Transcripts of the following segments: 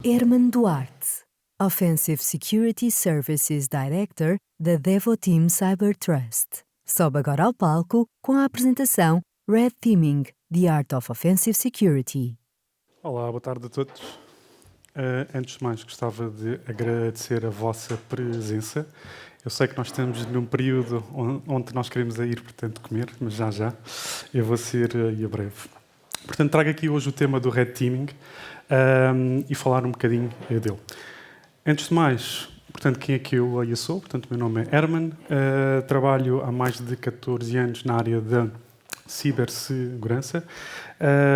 Herman Duarte, Offensive Security Services Director da Devoteam Cyber Trust. Sobe agora ao palco com a apresentação Red Teaming, The Art of Offensive Security. Olá, boa tarde a todos. Antes de mais, gostava de agradecer a vossa presença. Eu sei que nós estamos num período onde nós queremos ir, portanto, comer, mas já eu vou ser breve. Portanto, trago aqui hoje o tema do Red Teaming e falar um bocadinho dele. Antes de mais, portanto, quem é que eu sou? Portanto, o meu nome é Herman, trabalho há mais de 14 anos na área da cibersegurança.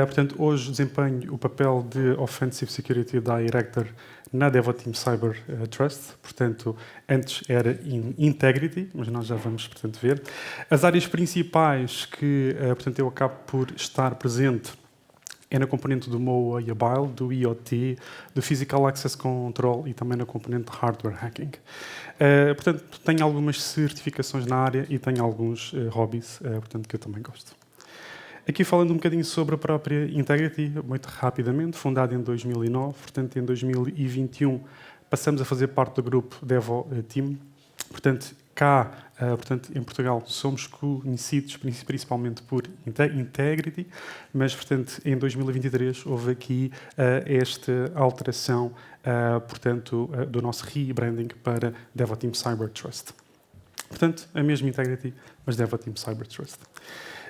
Portanto, hoje desempenho o papel de Offensive Security Director na Devoteam Cyber Trust. Portanto, antes era Integrity, mas nós já vamos, portanto, ver. As áreas principais que, portanto, eu acabo por estar presente é na componente do mobile, do IoT, do Physical Access Control e também na componente de Hardware Hacking. Portanto, tenho algumas certificações na área e tenho alguns hobbies, portanto, que eu também gosto. Aqui falando um bocadinho sobre a própria Integrity, muito rapidamente, fundada em 2009, portanto, em 2021 passamos a fazer parte do grupo Devoteam. Portanto, cá, portanto, em Portugal, somos conhecidos principalmente por Integrity, mas, portanto, em 2023 houve aqui esta alteração, portanto, do nosso rebranding para Devoteam Cyber Trust. Portanto, a mesma Integrity, mas Devoteam Cyber Trust.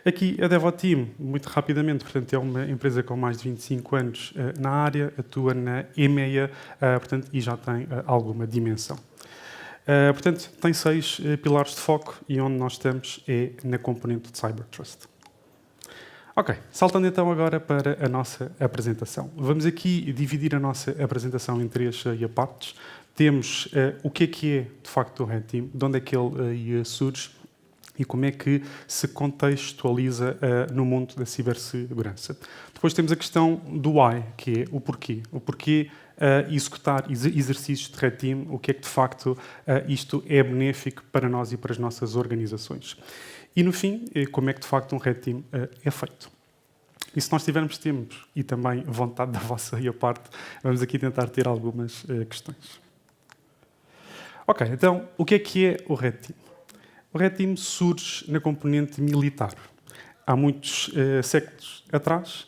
Aqui, a Devoteam, muito rapidamente, portanto, é uma empresa com mais de 25 anos na área, atua na EMEA, portanto, e já tem alguma dimensão. Portanto, tem 6 pilares de foco e onde nós estamos é na componente de Cyber Trust. Ok, saltando então agora para a nossa apresentação. Vamos aqui dividir a nossa apresentação em 3 partes. Temos o que é, de facto, o Red Team, de onde é que ele surge e como é que se contextualiza no mundo da cibersegurança. Depois temos a questão do why, que é o porquê. O porquê executar exercícios de Red Team, o que é que, de facto, isto é benéfico para nós e para as nossas organizações. E, no fim, como é que, de facto, um Red Team é feito. E se nós tivermos tempo e também vontade da vossa parte, vamos aqui tentar ter algumas questões. Ok, então, o que é o Red Team? O Red Team surge na componente militar. Há muitos séculos atrás,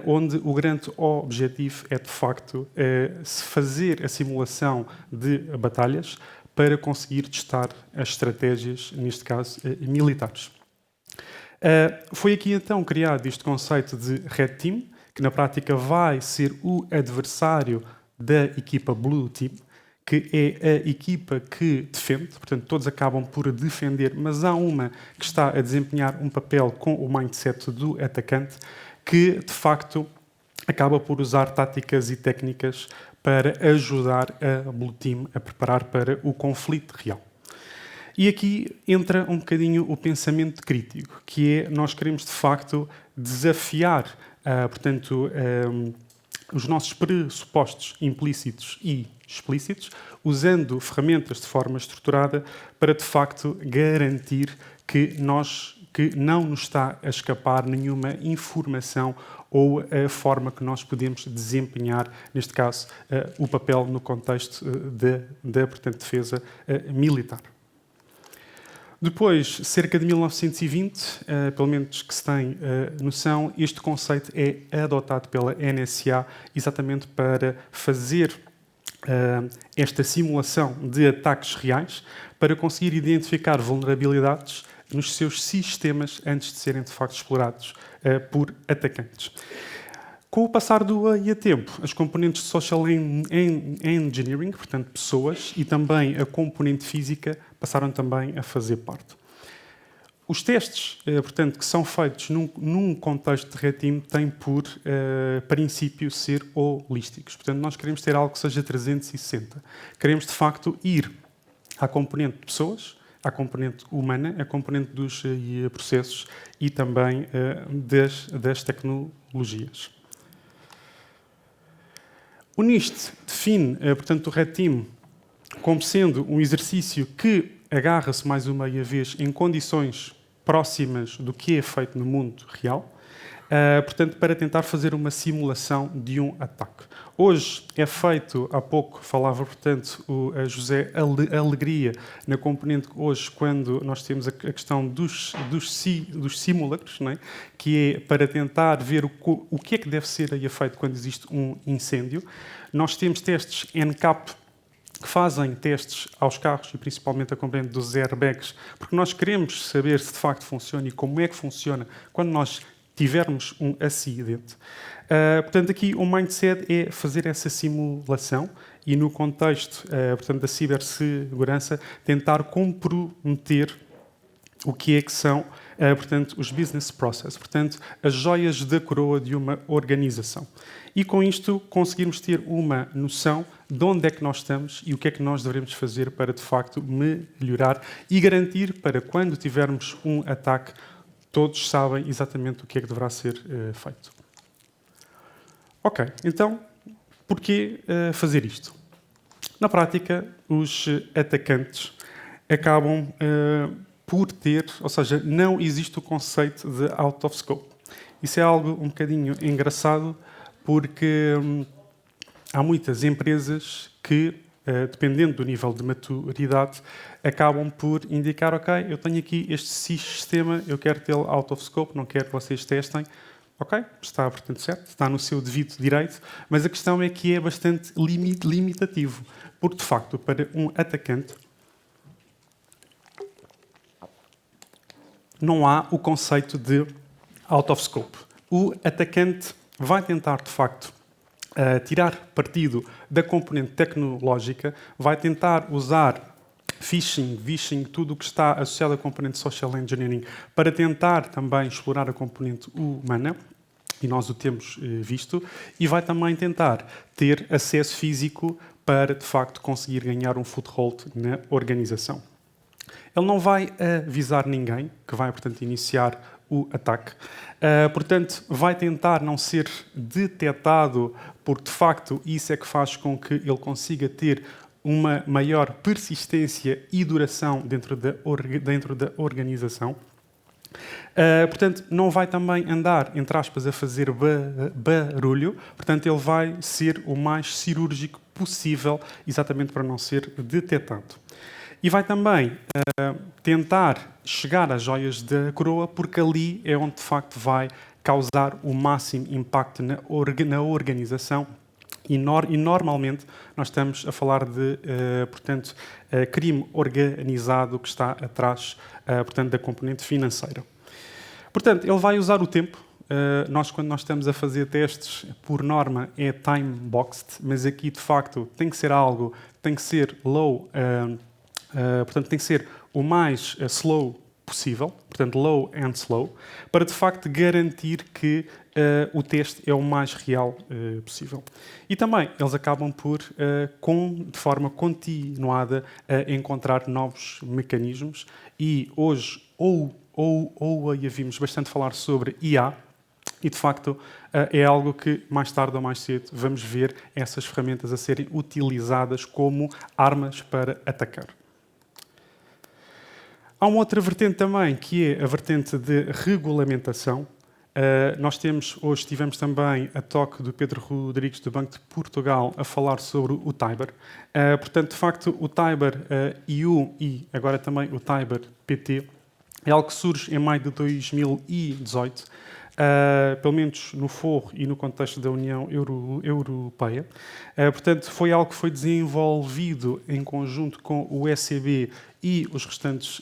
onde o grande objetivo é, de facto, fazer a simulação de batalhas para conseguir testar as estratégias, neste caso, militares. Foi aqui, então, criado este conceito de Red Team, que, na prática, vai ser o adversário da equipa Blue Team, que é a equipa que defende, portanto, todos acabam por defender, mas há uma que está a desempenhar um papel com o mindset do atacante, que, de facto, acaba por usar táticas e técnicas para ajudar a Blue Team a preparar para o conflito real. E aqui entra um bocadinho o pensamento crítico, que é nós queremos, de facto, desafiar, portanto, os nossos pressupostos implícitos e explícitos, usando ferramentas de forma estruturada para, de facto, garantir que não nos está a escapar nenhuma informação ou a forma que nós podemos desempenhar, neste caso, o papel no contexto da portanto, defesa militar. Depois, cerca de 1920, pelo menos que se tem noção, este conceito é adotado pela NSA exatamente para fazer esta simulação de ataques reais, para conseguir identificar vulnerabilidades nos seus sistemas antes de serem, de facto, explorados por atacantes. Com o passar do tempo, as componentes de Social Engineering, portanto, pessoas, e também a componente física, passaram também a fazer parte. Os testes, portanto, que são feitos num contexto de Red Team têm por princípio ser holísticos. Portanto, nós queremos ter algo que seja 360. Queremos, de facto, ir à componente de pessoas, à componente humana, à componente dos processos e também das tecnologias. O NIST define, portanto, o Red Team como sendo um exercício que agarra-se mais uma vez em condições próximas do que é feito no mundo real, portanto, para tentar fazer uma simulação de um ataque. Hoje é feito, há pouco falava, portanto, o José Alegria, na componente hoje, quando nós temos a questão dos simulacros, não é? Que é para tentar ver o que é que deve ser aí feito quando existe um incêndio. Nós temos testes NCAP, que fazem testes aos carros e principalmente a componente dos airbags, porque nós queremos saber se de facto funciona e como é que funciona quando nós tivermos um acidente. Portanto, aqui o mindset é fazer essa simulação e, no contexto portanto, da cibersegurança, tentar comprometer o que é que são portanto, os business processes, portanto, as joias da coroa de uma organização. E com isto conseguirmos ter uma noção de onde é que nós estamos e o que é que nós devemos fazer para, de facto, melhorar e garantir para quando tivermos um ataque, todos sabem exatamente o que é que deverá ser feito. Ok, então, porquê fazer isto? Na prática, os atacantes acabam por ter, ou seja, não existe o conceito de out of scope. Isso é algo um bocadinho engraçado, porque há muitas empresas que, dependendo do nível de maturidade, acabam por indicar, ok, eu tenho aqui este sistema, eu quero tê-lo out of scope, não quero que vocês testem. Ok, está, portanto, certo, está no seu devido direito, mas a questão é que é bastante limitativo, porque, de facto, para um atacante, não há o conceito de out of scope. O atacante vai tentar, de facto, tirar partido da componente tecnológica, vai tentar usar phishing, vishing, tudo o que está associado à componente social engineering, para tentar também explorar a componente humana, e nós o temos visto, e vai também tentar ter acesso físico para, de facto, conseguir ganhar um foothold na organização. Ele não vai avisar ninguém que vai, portanto, iniciar o ataque. Portanto, vai tentar não ser detectado, porque, de facto, isso é que faz com que ele consiga ter uma maior persistência e duração dentro da organização. Portanto, não vai também andar, entre aspas, a fazer barulho. Portanto, ele vai ser o mais cirúrgico possível, exatamente para não ser detectado. E vai também tentar chegar às joias da coroa, porque ali é onde, de facto, vai causar o máximo impacto na organização. E normalmente nós estamos a falar de, portanto, crime organizado que está atrás, portanto, da componente financeira. Portanto, ele vai usar o tempo. Quando nós estamos a fazer testes, por norma, é time-boxed, mas aqui, de facto, tem que ser algo, tem que ser low, portanto, tem que ser o mais slow possível, portanto, low and slow, para, de facto, garantir que o teste é o mais real possível. E também, eles acabam por, de forma continuada, encontrar novos mecanismos e hoje, aí vimos bastante falar sobre IA, e, de facto, é algo que, mais tarde ou mais cedo, vamos ver essas ferramentas a serem utilizadas como armas para atacar. Há uma outra vertente também, que é a vertente de regulamentação. Nós hoje tivemos também a toque do Pedro Rodrigues, do Banco de Portugal, a falar sobre o Tiber. Portanto, de facto, o Tiber EU e agora também o Tiber PT é algo que surge em maio de 2018, pelo menos no foro e no contexto da União Europeia. Portanto, foi algo que foi desenvolvido em conjunto com o ECB e os restantes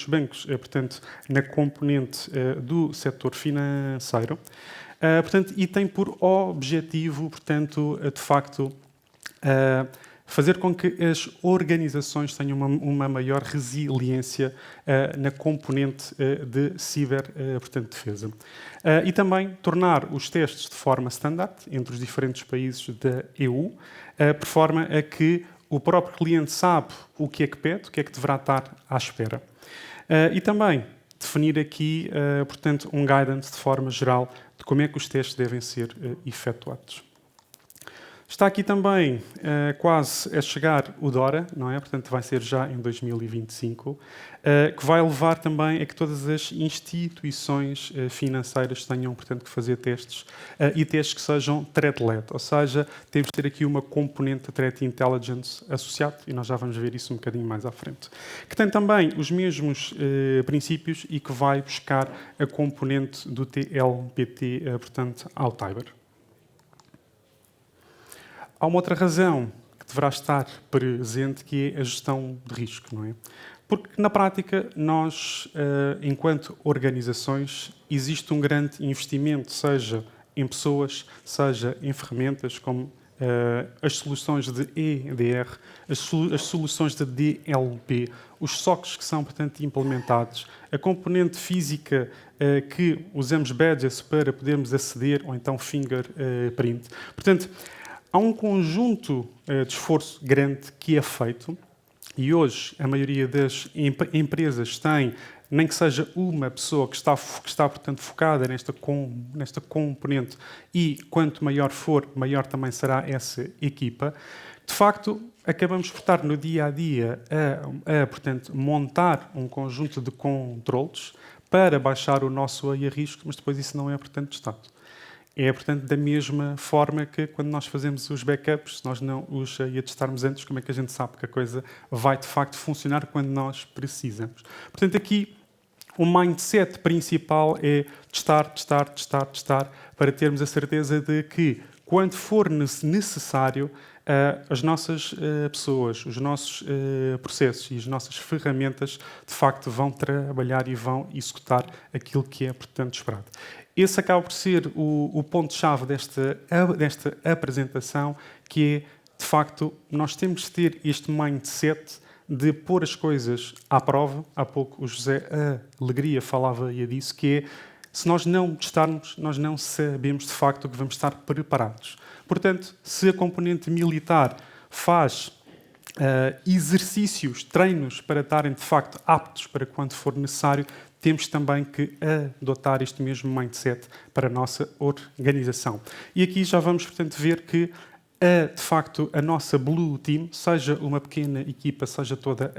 bancos, portanto, na componente do setor financeiro. Portanto, e tem por objetivo, portanto, de facto, fazer com que as organizações tenham uma maior resiliência na componente de defesa. E também tornar os testes de forma standard entre os diferentes países da EU, por forma a que o próprio cliente sabe o que é que pede, o que é que deverá estar à espera. E também definir aqui, portanto, um guidance de forma geral de como é que os testes devem ser efetuados. Está aqui também quase a chegar o DORA, não é? Portanto, vai ser já em 2025, que vai levar também a que todas as instituições financeiras tenham, portanto, que fazer testes e testes que sejam threat-led, ou seja, temos de ter aqui uma componente de threat intelligence associado, e nós já vamos ver isso um bocadinho mais à frente, que tem também os mesmos princípios e que vai buscar a componente do TLPT, portanto, ao Tiber. Há uma outra razão que deverá estar presente, que é a gestão de risco, não é? Porque, na prática, nós, enquanto organizações, existe um grande investimento, seja em pessoas, seja em ferramentas, como as soluções de EDR, as soluções de DLP, os SOCs que são, portanto, implementados, a componente física que usamos badges para podermos aceder, ou então fingerprint. Portanto, há um conjunto de esforço grande que é feito e hoje a maioria das empresas tem, nem que seja uma pessoa que está portanto, focada nesta componente e quanto maior for, maior também será essa equipa. De facto, acabamos por estar no dia-a-dia portanto, montar um conjunto de controles para baixar o nosso risco, mas depois isso não é, portanto, testado. É, portanto, da mesma forma que quando nós fazemos os backups, se nós não os testarmos antes, como é que a gente sabe que a coisa vai, de facto, funcionar quando nós precisamos? Portanto, aqui, o mindset principal é testar, para termos a certeza de que, quando for necessário, as nossas pessoas, os nossos processos e as nossas ferramentas, de facto, vão trabalhar e vão executar aquilo que é, portanto, esperado. Esse acaba por ser o ponto-chave desta apresentação, que é, de facto, nós temos de ter este mindset de pôr as coisas à prova. Há pouco o José Alegria falava disso, que é, se nós não testarmos, nós não sabemos, de facto, que vamos estar preparados. Portanto, se a componente militar faz exercícios, treinos para estarem, de facto, aptos para quando for necessário, temos também que adotar este mesmo mindset para a nossa organização. E aqui já vamos, portanto, ver que, de facto, a nossa Blue Team, seja uma pequena equipa, seja toda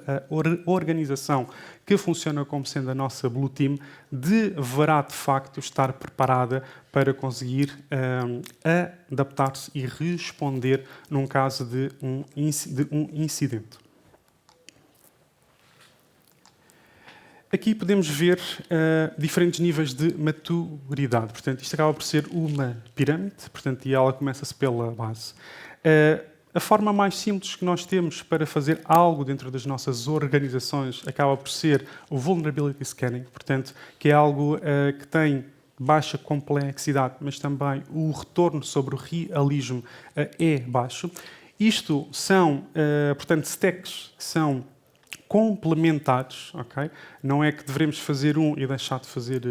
a organização que funciona como sendo a nossa Blue Team, deverá, de facto, estar preparada para conseguir adaptar-se e responder num caso de um incidente. Aqui podemos ver diferentes níveis de maturidade. Portanto, isto acaba por ser uma pirâmide, portanto, e ela começa-se pela base. A forma mais simples que nós temos para fazer algo dentro das nossas organizações acaba por ser o Vulnerability Scanning, portanto, que é algo que tem baixa complexidade, mas também o retorno sobre o realismo é baixo. Isto são, portanto, stacks que são complementares, ok? Não é que devemos fazer um e deixar de fazer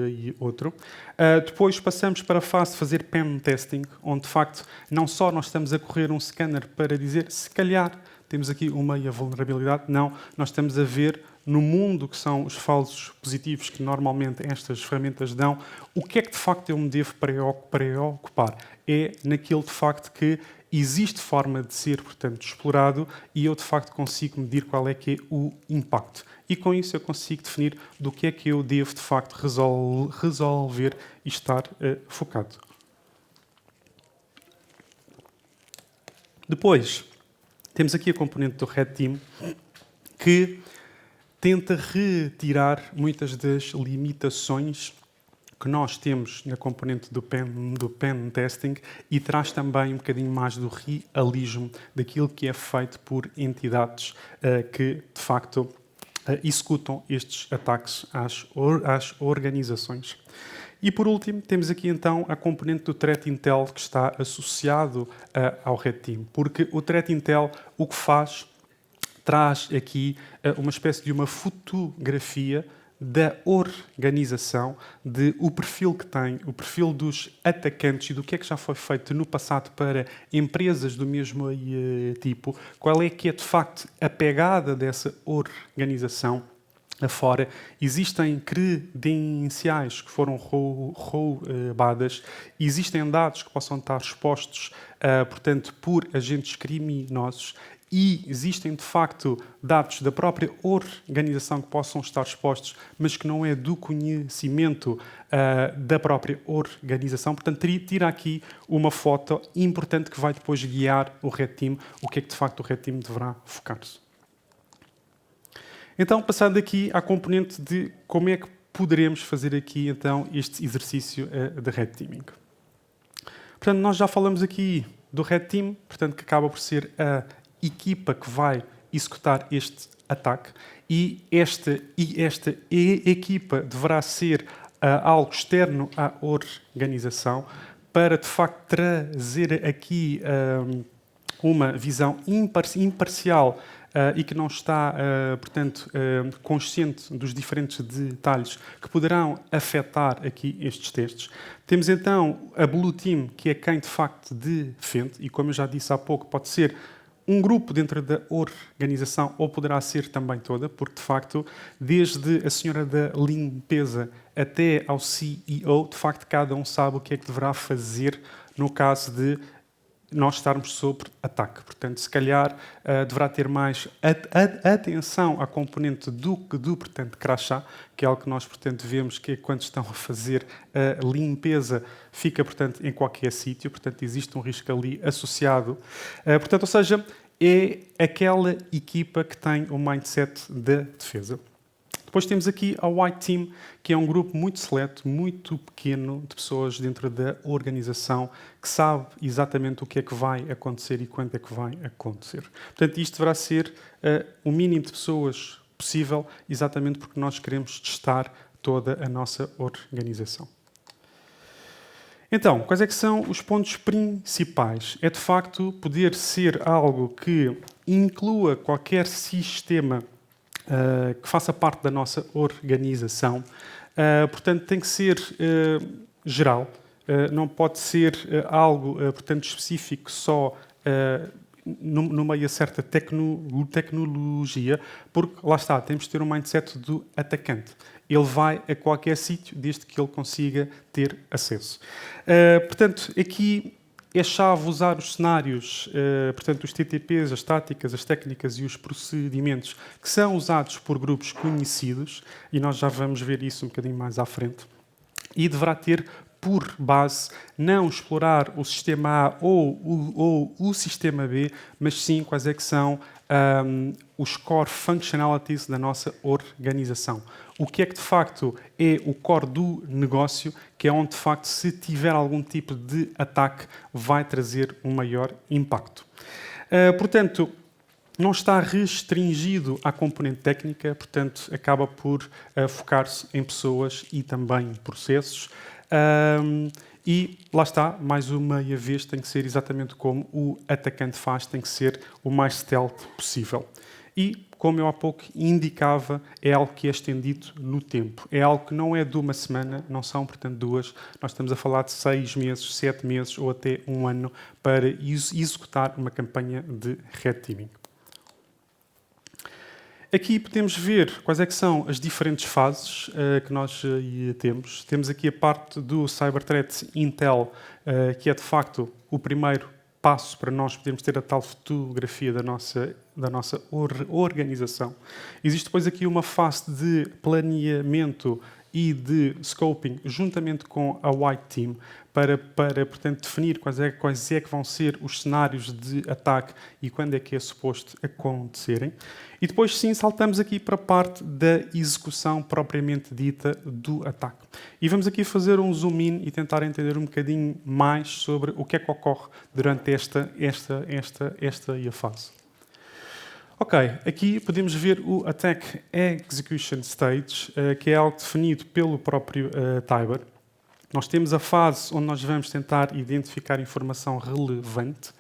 outro. Depois passamos para a fase de fazer pen testing, onde de facto não só nós estamos a correr um scanner para dizer se calhar temos aqui uma meia vulnerabilidade, não, nós estamos a ver no mundo que são os falsos positivos que normalmente estas ferramentas dão, o que é que de facto eu me devo preocupar? É naquilo de facto que existe forma de ser, portanto, explorado e eu, de facto, consigo medir qual é que é o impacto. E com isso eu consigo definir do que é que eu devo, de facto, resolver e estar focado. Depois, temos aqui a componente do Red Team, que tenta retirar muitas das limitações que nós temos na componente do pen testing e traz também um bocadinho mais do realismo daquilo que é feito por entidades que, de facto, executam estes ataques às organizações. E, por último, temos aqui, então, a componente do Threat Intel que está associado ao Red Team, porque o Threat Intel o que faz, traz aqui uma espécie de uma fotografia da organização, de o perfil que tem, o perfil dos atacantes e do que é que já foi feito no passado para empresas do mesmo tipo, qual é que é de facto a pegada dessa organização afora, existem credenciais que foram roubadas, existem dados que possam estar expostos, portanto, por agentes criminosos, e existem, de facto, dados da própria organização que possam estar expostos, mas que não é do conhecimento da própria organização. Portanto, tira aqui uma foto importante que vai depois guiar o Red Team, o que é que, de facto, o Red Team deverá focar-se. Então, passando aqui à componente de como é que poderemos fazer aqui, então, este exercício de Red Teaming. Portanto, nós já falamos aqui do Red Team, portanto, que acaba por ser a equipa que vai executar este ataque, e esta equipa deverá ser algo externo à organização para, de facto, trazer aqui uma visão imparcial e que não está, portanto, consciente dos diferentes detalhes que poderão afetar aqui estes testes. Temos então a Blue Team, que é quem de facto defende, e como eu já disse há pouco, pode ser um grupo dentro da organização ou poderá ser também toda, porque de facto, desde a senhora da limpeza até ao CEO, de facto, cada um sabe o que é que deverá fazer no caso de nós estarmos sob ataque. Portanto, se calhar deverá ter mais atenção à componente do portanto, crachá, que é algo que nós, portanto, vemos que quando estão a fazer a limpeza fica, portanto, em qualquer sítio. Portanto, existe um risco ali associado. Portanto, ou seja, é aquela equipa que tem o mindset da defesa. Depois temos aqui a White Team, que é um grupo muito seleto, muito pequeno de pessoas dentro da organização que sabe exatamente o que é que vai acontecer e quando é que vai acontecer. Portanto, isto deverá ser o mínimo de pessoas possível, exatamente porque nós queremos testar toda a nossa organização. Então, quais é que são os pontos principais? É, de facto, poder ser algo que inclua qualquer sistema que faça parte da nossa organização. Portanto, tem que ser geral, não pode ser algo, portanto, específico só no meio a certa tecnologia, porque, lá está, temos de ter um mindset do atacante. Ele vai a qualquer sítio, desde que ele consiga ter acesso. Portanto, aqui é chave usar os cenários, portanto, os TTPs, as táticas, as técnicas e os procedimentos que são usados por grupos conhecidos, e nós já vamos ver isso um bocadinho mais à frente, e deverá ter por base não explorar o sistema A ou o sistema B, mas sim quais é que são os core functionalities da nossa organização. O que é que, de facto, é o core do negócio, que é onde, de facto, se tiver algum tipo de ataque, vai trazer um maior impacto. Portanto, não está restringido à componente técnica, portanto, acaba por focar-se em pessoas e também em processos. E lá está, mais uma vez, tem que ser exatamente como o atacante faz, tem que ser o mais stealth possível. E, como eu há pouco indicava, é algo que é estendido no tempo. É algo que não é de uma semana, não são, portanto, 2. Nós estamos a falar de 6 meses, 7 meses ou até 1 ano para executar uma campanha de Red Teaming. Aqui podemos ver quais é que são as diferentes fases que nós temos. Temos aqui a parte do Cyber Threat Intel, que é, de facto, o primeiro passo para nós podermos ter a tal fotografia da nossa organização. Existe depois aqui uma fase de planeamento e de scoping, juntamente com a White Team, para portanto, definir quais é que vão ser os cenários de ataque e quando é que é suposto acontecerem. E depois, sim, saltamos aqui para a parte da execução propriamente dita do ataque. E vamos aqui fazer um zoom in e tentar entender um bocadinho mais sobre o que é que ocorre durante esta fase. Ok, aqui podemos ver o Attack Execution Stage, que é algo definido pelo próprio Tiber. Nós temos a fase onde nós vamos tentar identificar informação relevante.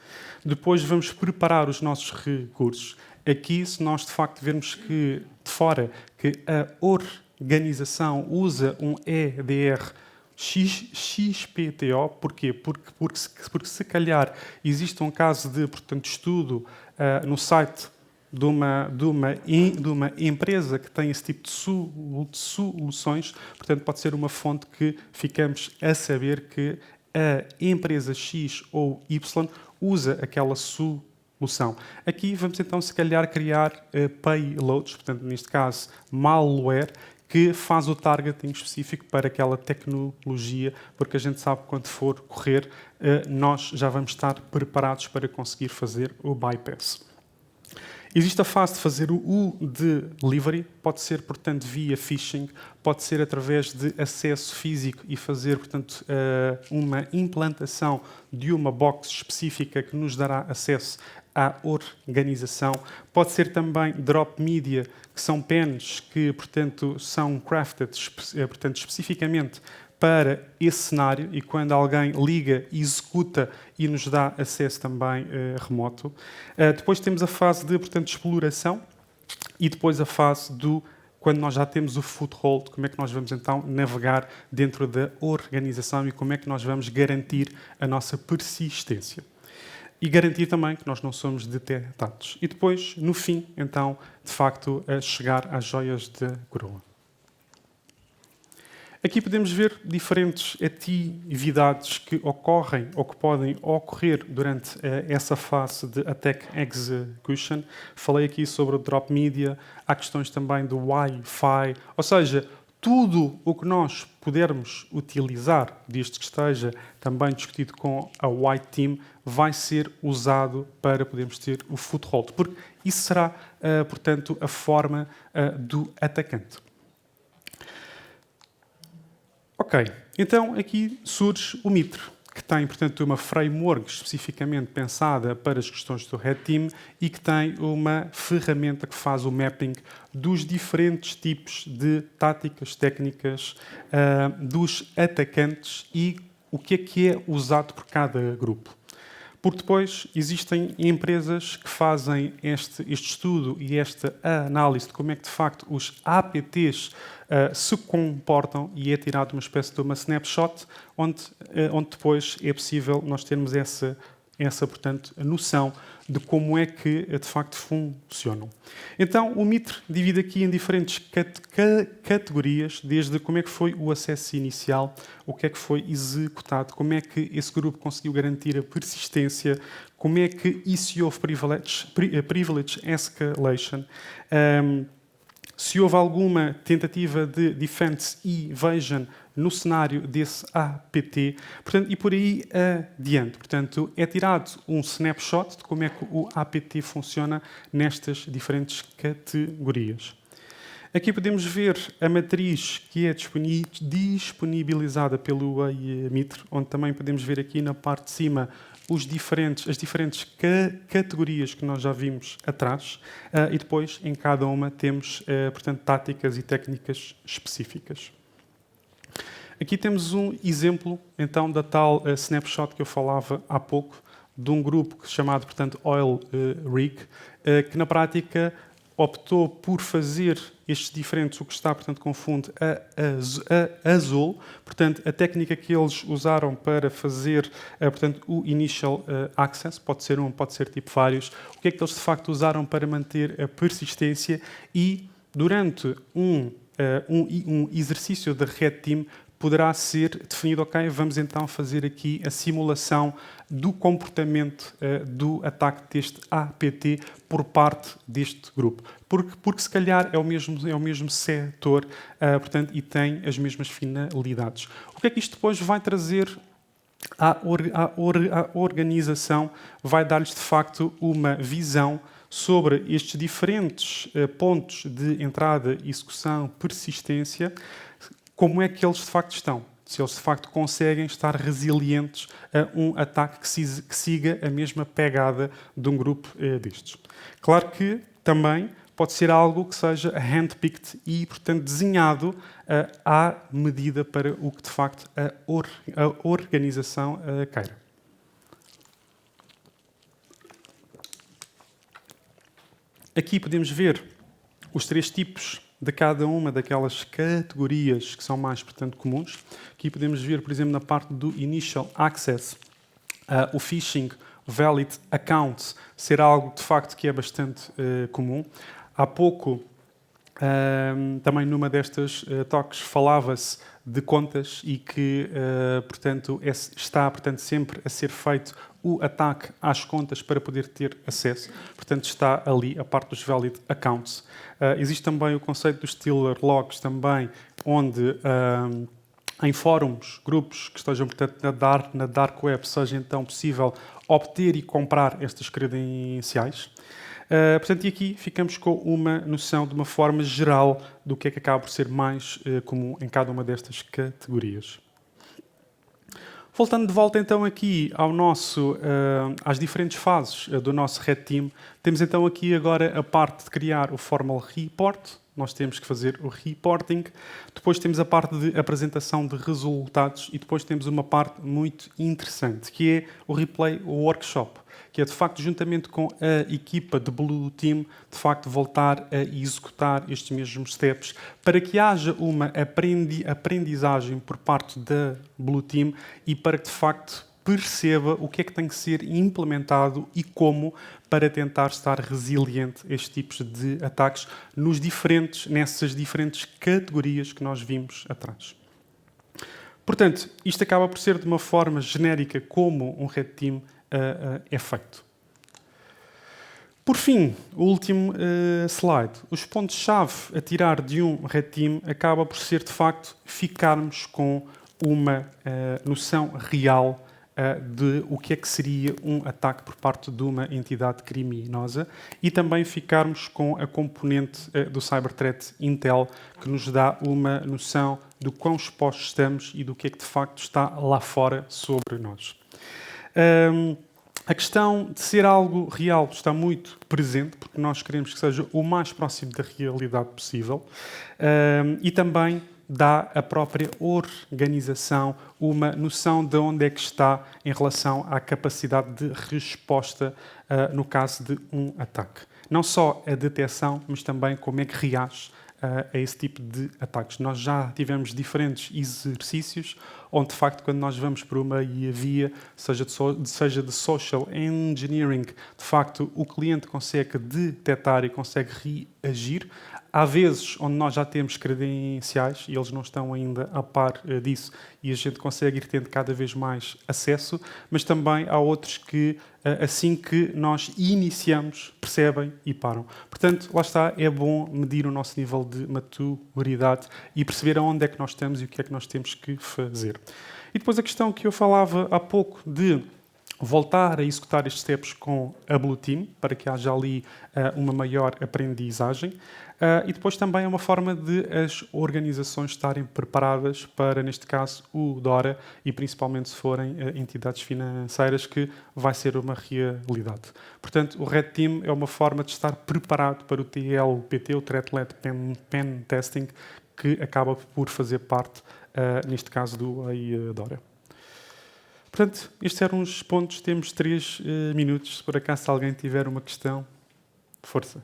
Depois vamos preparar os nossos recursos. Aqui, se nós de facto vermos que de fora que a organização usa um EDR XPTO, porquê? Porque se calhar existe um caso de, portanto, estudo no site de uma empresa que tem esse tipo de soluções, portanto, pode ser uma fonte que ficamos a saber que a empresa X ou Y usa aquela solução. Aqui vamos então, se calhar, criar payloads, portanto, neste caso, malware, que faz o targeting específico para aquela tecnologia, porque a gente sabe que quando for correr, nós já vamos estar preparados para conseguir fazer o bypass. Existe a fase de fazer o delivery, pode ser, portanto, via phishing, pode ser através de acesso físico e fazer, portanto, uma implantação de uma box específica que nos dará acesso à organização. Pode ser também drop media, que são pens que, portanto, são crafted, portanto, especificamente para esse cenário e quando alguém liga, executa e nos dá acesso também remoto. Depois temos a fase de, portanto, exploração e depois a fase do quando nós já temos o foothold, como é que nós vamos então navegar dentro da organização e como é que nós vamos garantir a nossa persistência. E garantir também que nós não somos detectados. E depois, no fim, então, de facto, a chegar às joias da coroa. Aqui podemos ver diferentes atividades que ocorrem ou que podem ocorrer durante essa fase de Attack Execution. Falei aqui sobre o Drop Media, há questões também do Wi-Fi, ou seja, tudo o que nós pudermos utilizar, desde que esteja também discutido com a White Team, vai ser usado para podermos ter o foothold, porque isso será, portanto, a forma do atacante. Ok, então aqui surge o Mitre, que tem, portanto, uma framework especificamente pensada para as questões do Red Team e que tem uma ferramenta que faz o mapping dos diferentes tipos de táticas, técnicas dos atacantes e o que é usado por cada grupo. Porque depois existem empresas que fazem este estudo e esta análise de como é que, de facto, os APTs se comportam e é tirado uma espécie de uma snapshot, onde depois é possível nós termos essa portanto, noção de como é que, de facto, funcionam. Então, o Mitre divide aqui em diferentes categorias, desde como é que foi o acesso inicial, o que é que foi executado, como é que esse grupo conseguiu garantir a persistência, como é que se houve privilege escalation, se houve alguma tentativa de defense evasion no cenário desse APT, portanto, e por aí adiante. Portanto, é tirado um snapshot de como é que o APT funciona nestas diferentes categorias. Aqui podemos ver a matriz que é disponibilizada pelo Mitre, onde também podemos ver aqui na parte de cima as diferentes categorias que nós já vimos atrás e depois em cada uma temos, portanto, táticas e técnicas específicas. Aqui temos um exemplo, então, da tal snapshot que eu falava há pouco, de um grupo chamado, portanto, Oil Rig, que na prática optou por fazer estes diferentes, o que está, portanto, com fundo a azul. Portanto, a técnica que eles usaram para fazer, portanto, o Initial Access, pode ser um, pode ser tipo vários. O que é que eles, de facto, usaram para manter a persistência e, durante um exercício de Red Team, poderá ser definido, ok, vamos então fazer aqui a simulação do comportamento do ataque deste APT por parte deste grupo. Porque se calhar é o mesmo setor, portanto, e tem as mesmas finalidades. O que é que isto depois vai trazer à organização? Vai dar-lhes, de facto, uma visão sobre estes diferentes pontos de entrada, execução, persistência, como é que eles de facto estão. Se eles de facto conseguem estar resilientes a um ataque que siga a mesma pegada de um grupo destes. Claro que também pode ser algo que seja handpicked e, portanto, desenhado à medida para o que de facto a organização queira. Aqui podemos ver os 3 tipos de cada uma daquelas categorias que são mais, portanto, comuns. Aqui podemos ver, por exemplo, na parte do Initial Access, o phishing, valid accounts ser algo, de facto, que é bastante comum. Há pouco, também numa destas talks, falava-se de contas e que, portanto, está, portanto, sempre a ser feito o ataque às contas para poder ter acesso. Portanto, está ali a parte dos valid accounts. Existe também o conceito dos stealer logs também, onde em fóruns, grupos que estejam, portanto, na dark web, seja então possível obter e comprar estas credenciais. Portanto, e aqui ficamos com uma noção de uma forma geral do que é que acaba por ser mais comum em cada uma destas categorias. Voltando de volta então aqui às diferentes fases do nosso Red Team, temos então aqui agora a parte de criar o formal report. Nós temos que fazer o reporting. Depois temos a parte de apresentação de resultados e depois temos uma parte muito interessante, que é o replay workshop, que é, de facto, juntamente com a equipa de Blue Team, de facto, voltar a executar estes mesmos steps para que haja uma aprendizagem por parte da Blue Team e para que, de facto, perceba o que é que tem que ser implementado e como para tentar estar resiliente a estes tipos de ataques nessas diferentes categorias que nós vimos atrás. Portanto, isto acaba por ser de uma forma genérica como um Red Team é feito. Por fim, o último slide. Os pontos-chave a tirar de um Red Team acaba por ser, de facto, ficarmos com uma noção real de o que é que seria um ataque por parte de uma entidade criminosa e também ficarmos com a componente do Cyber Threat Intel, que nos dá uma noção do quão expostos estamos e do que é que de facto está lá fora sobre nós. A questão de ser algo real está muito presente, porque nós queremos que seja o mais próximo da realidade possível, e também dá à própria organização uma noção de onde é que está em relação à capacidade de resposta no caso de um ataque. Não só a detecção, mas também como é que reage a esse tipo de ataques. Nós já tivemos diferentes exercícios onde, de facto, quando nós vamos por uma via, seja de social engineering, de facto, o cliente consegue detectar e consegue reagir. Há vezes onde nós já temos credenciais e eles não estão ainda a par disso e a gente consegue ir tendo cada vez mais acesso, mas também há outros que, assim que nós iniciamos, percebem e param. Portanto, lá está, é bom medir o nosso nível de maturidade e perceber aonde é que nós estamos e o que é que nós temos que fazer. E depois a questão que eu falava há pouco de voltar a executar estes steps com a Blue Team, para que haja ali uma maior aprendizagem. E depois também é uma forma de as organizações estarem preparadas para, neste caso, o DORA, e principalmente se forem entidades financeiras, que vai ser uma realidade. Portanto, o Red Team é uma forma de estar preparado para o TLPT, o Threat-Led Pen Testing, que acaba por fazer parte, neste caso, do DORA. Portanto, estes eram os pontos. Temos 3 minutos. Se por acaso se alguém tiver uma questão, força.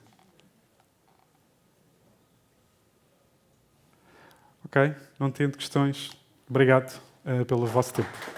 Ok? Não tendo questões, obrigado pelo vosso tempo.